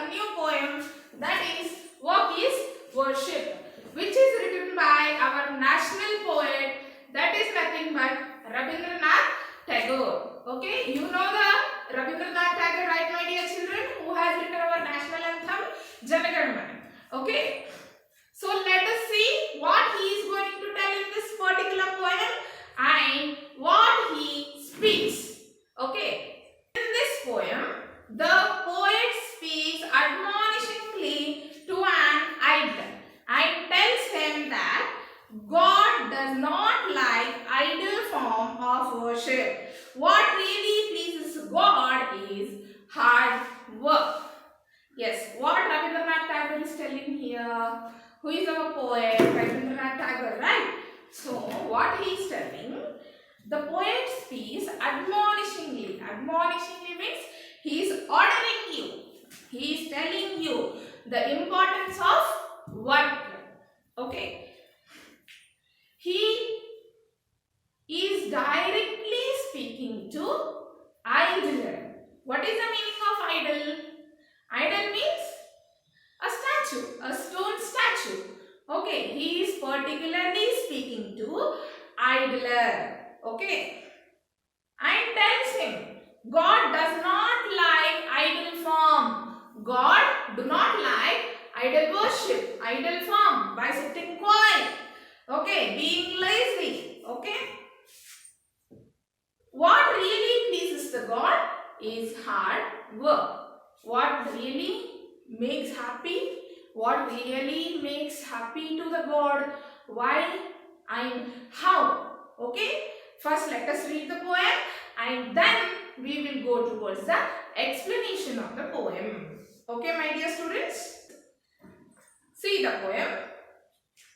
a new poem, that is Work is Worship, which is written by our national poet, that is nothing but Rabindranath Tagore. Okay, you know the Rabindranath Tagore, right, my dear children, who has written our national anthem Jana Gana Mana. Okay, so let us see what he is going to tell in this particular poem and what he speaks. Okay, in this poem, the poet speaks admonishingly to an idler and tells him that God does not like idle form of worship. What really pleases God is hard work. Yes, what Rabindranath Tagore is telling here. Who is our poet? Rabindranath Tagore, right? So, what he is telling, the poet speaks admonishingly. Admonishingly means he is ordering you. He is telling you the importance of work. Okay. He is directly speaking to idler. What is the meaning of idol? Idol means a statue, a stone statue. Okay, he is particularly speaking to idler. Okay, and tells him God does not like idle form. God do not like idol worship, idle form, by sitting quiet. Okay, being lazy. Okay, what really pleases the God is hard work. What really makes happy, what really makes happy to the God, why and how. Okay, first let us read the poem and then we will go towards the explanation of the poem. Okay, my dear students, see the poem.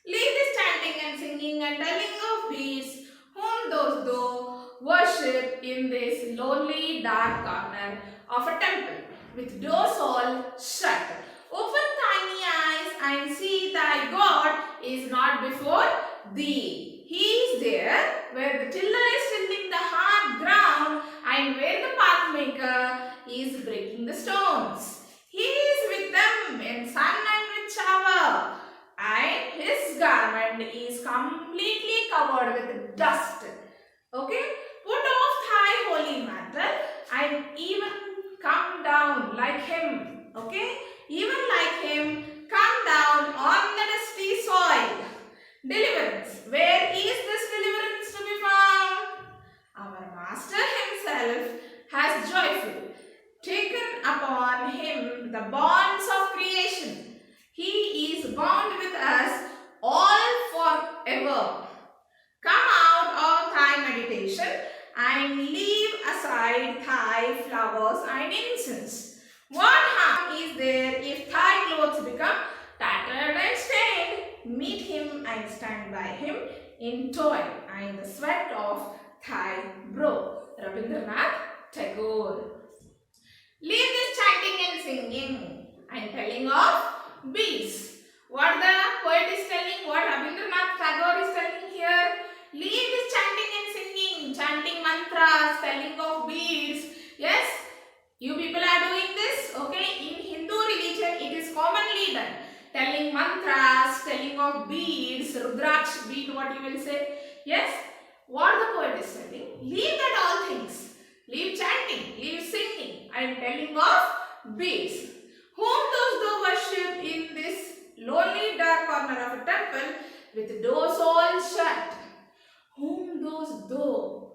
Leave this chanting and singing and telling of beasts whom those though worship in this lonely dark corner of a temple, with doors all shut. Open thine eyes and see thy God is not before thee. He is there where the tiller is tilling the hard ground and where the pathmaker is breaking the stones. He is with them in sun and with shower, and his garment is completely covered with dust. Okay, put off thy holy mantle and even come down like him. Okay, even like him, come down on the dusty soil. Deliverance. Where is this deliverance to be found? Our Master himself has joyfully taken upon him the bonds of creation. He is bound with us all forever. Come out of thy meditation and leave aside thy flowers and incense. What harm is there if thy clothes become tattered and stained? Meet him and stand by him in toil and the sweat of thy brow. Rabindranath Tagore. Leave this chanting and singing and telling of beasts. What the poet is telling, what Rabindranath Tagore is telling here, leave this chanting and singing, chanting mantras, telling of beads. Yes, you people are doing this. Okay, in Hindu religion it is commonly done. Telling mantras, telling of beads, Rudraksh bead, what you will say. Yes, what the poet is telling, leave that all things. Leave chanting, leave singing and telling of beads. Whom those though worship in this lonely dark corner of a temple with doors all shut. Whom those though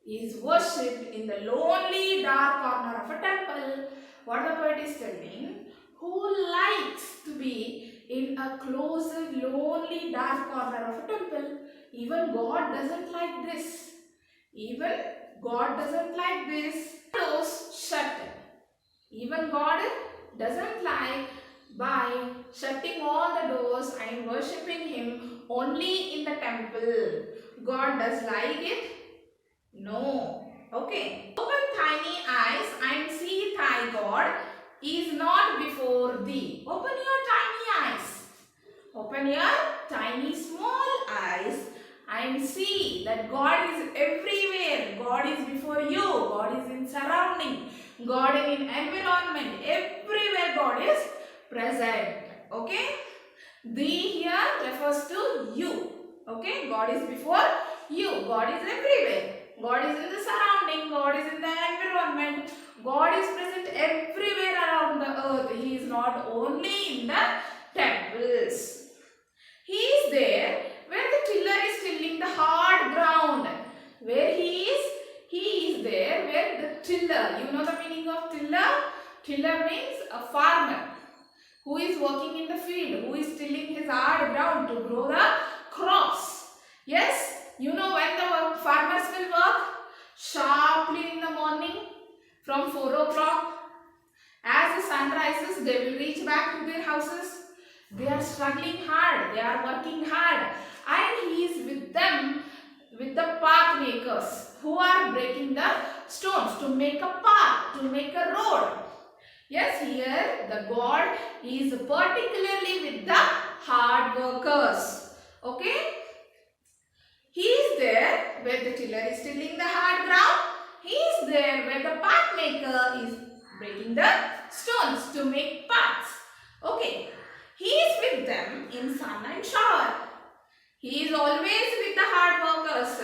is worshipped in the lonely dark corner of a temple. What the poet is telling, who likes to be in a closed, lonely, dark corner of a temple. Even God doesn't like this. Even God doesn't like this. Doors shut. Even God doesn't like by shutting all the doors and worshipping him only in the temple. God does like it? No. Okay. Open thine eyes and see thy God is not before thee. Open your tiny eyes. Open your tiny small eyes and see that God is everywhere. God is before you. God is in surrounding. God in environment. Everywhere God is present. Okay. The here refers to you. Okay. God is before you. God is everywhere. God is in the surrounding. God is in the environment. God is present everywhere around the earth. He is not only in the temples. He is there where the tiller is tilling the hard ground. Where he is there where the tiller. You know the meaning of tiller? Tiller means a farmer who is working in the field, who is tilling his hard ground to grow the crops. Yes, you know when the farmers will work sharply in the morning from 4 o'clock. As the sun rises, they will reach back to their houses. They are struggling hard, they are working hard, and he is with them, with the path makers who are breaking the stones to make a path, to make a road. Yes, here the God is particularly with the hard workers. Okay? He is there where the tiller is tilling the hard ground. He is there where the path maker is breaking the stones to make paths. Okay. He is with them in sun and shower. He is always with the hard workers.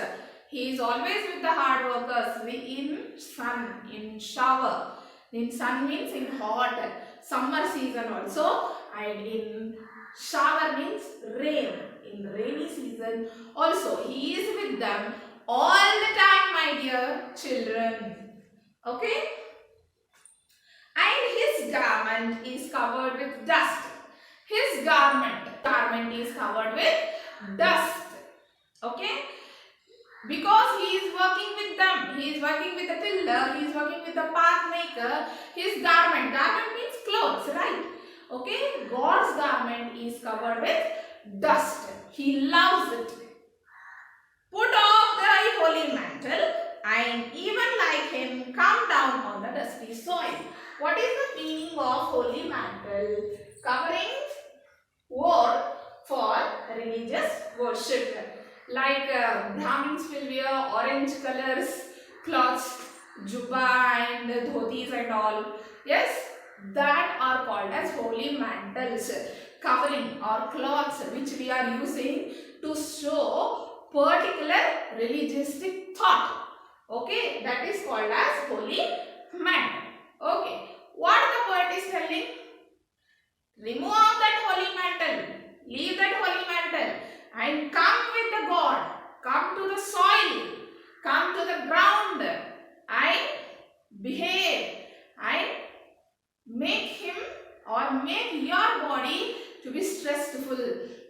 He is always with the hard workers in sun, in shower. In sun means in hot summer season also, and in shower means rain. In rainy season also, he is with them all the time, my dear children. Okay? And his garment is covered with dust. His garment is covered with dust. Okay? Because he is working with them. He is working with the tiller. He is working with the path maker. His garment means clothes, right? Okay? God's garment is covered with dust. He loves it. Put off thy holy mantle and even like him come down on the dusty soil. What is the meaning of holy mantle? Covering wore for religious worship. Like Brahmins will wear orange colors, cloths, jubba and dhotis and all. Yes, that are called as holy mantles. Covering or cloths which we are using to show particular religious thought. Okay, that is called as holy mantle. Okay, what the poet is telling? Remove that holy mantle, leave that holy mantle and come with the God, come to the soil, come to the ground and behave and make him or make your body to be stressful,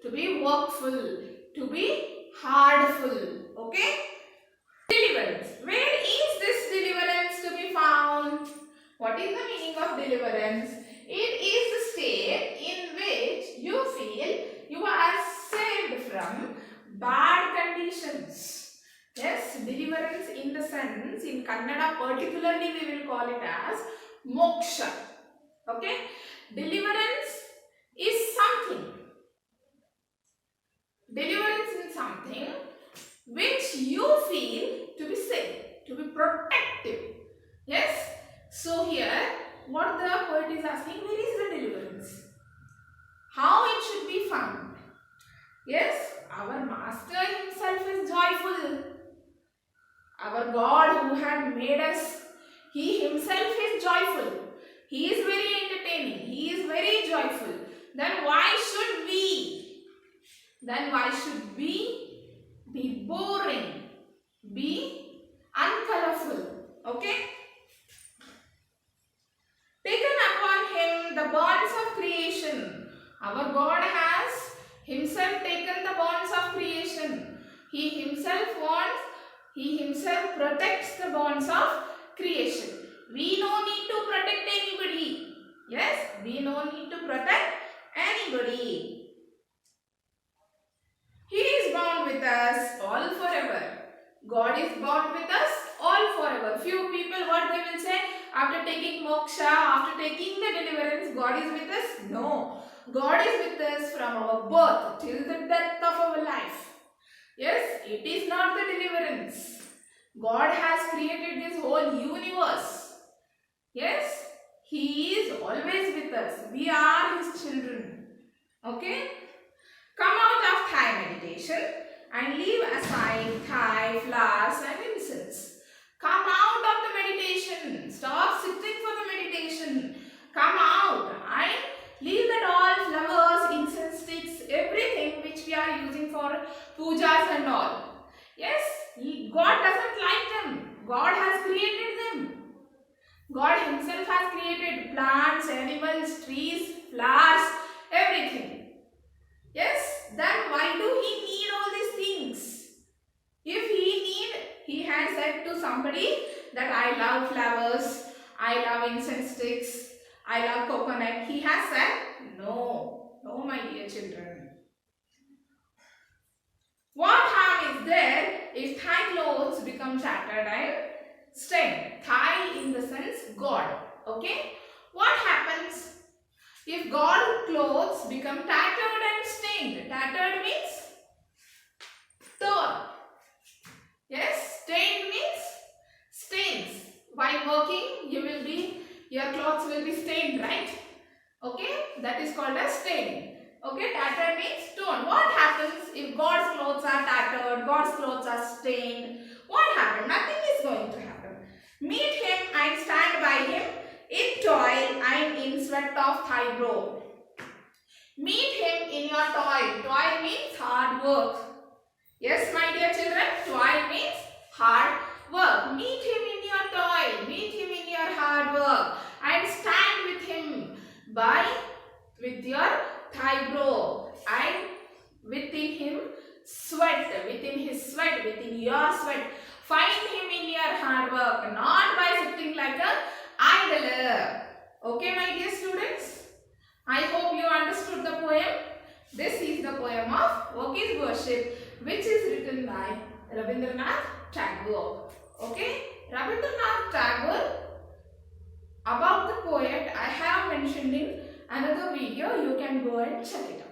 to be workful, to be hardful. Okay? Deliverance. Where is this deliverance to be found? What is the meaning of deliverance? It is the state in which you feel you are saved from bad conditions. Yes, deliverance in the sense, in Kannada particularly we will call it as moksha. Okay? Deliverance is something. Deliverance in something which you feel to be safe, to be protective. Yes? So here, what the poet is asking, where is the deliverance? How it should be found? Yes, our Master himself is joyful. Our God who had made us, he himself is joyful. He is very entertaining. He is very joyful. Then why should we? Then why should we be boring? Be uncolorful. Okay? Taken upon him the bonds of creation. Our God has himself taken the bonds of creation. He himself wants, he himself protects the bonds of creation. We no need to protect anybody. Yes, we no need to protect anybody. He is bound with us all forever. God is bound with us all forever. Few people, what they will say, after taking moksha, after taking the deliverance, God is with us? No. God is with us from our birth till the death of our life. Yes, it is not the deliverance. God has created this whole universe. Yes, he is always with us. We are his Okay? Come out of Thai meditation and leave aside Thai flowers and incense. Come out of the meditation. Stop sitting for the meditation. Come out and leave the doll, flowers, incense sticks, everything which we are using for pujas and all. Yes, God doesn't like them. God has created them. God himself has created plants, animals, trees, flowers, everything. Yes, then why do he need all these things? If he had said to somebody that I love flowers, I love incense sticks, I love coconut. He has said, no, no my dear children. What harm is there if Thai clothes become tattered and stained? Thai in the sense God. Okay? What happens if God's clothes become tattered and stained? Tattered means torn. Yes, stained means stains. While working, your clothes will be stained, right? Okay, that is called as staining. Okay, tattered means torn. What happens if God's clothes are tattered, God's clothes are stained? What happens? Nothing is going to happen. Meet him and stand by him in toil and in sweat of thy brow. Meet him in your toil. Toil means hard work. Yes, my dear children, toil means hard work. Meet him in your toil. Meet him in your hard work and stand with him with your thigh brow and within him sweat, within his sweat, within your sweat. Find him in your hard work, not by sitting like a idler. Okay, my dear students? I hope you understood the poem. This is the poem of Work is Worship, which is written by Rabindranath Tagore. Okay, Rabindranath Tagore. About the poet, I have mentioned in another video. You can go and check it out.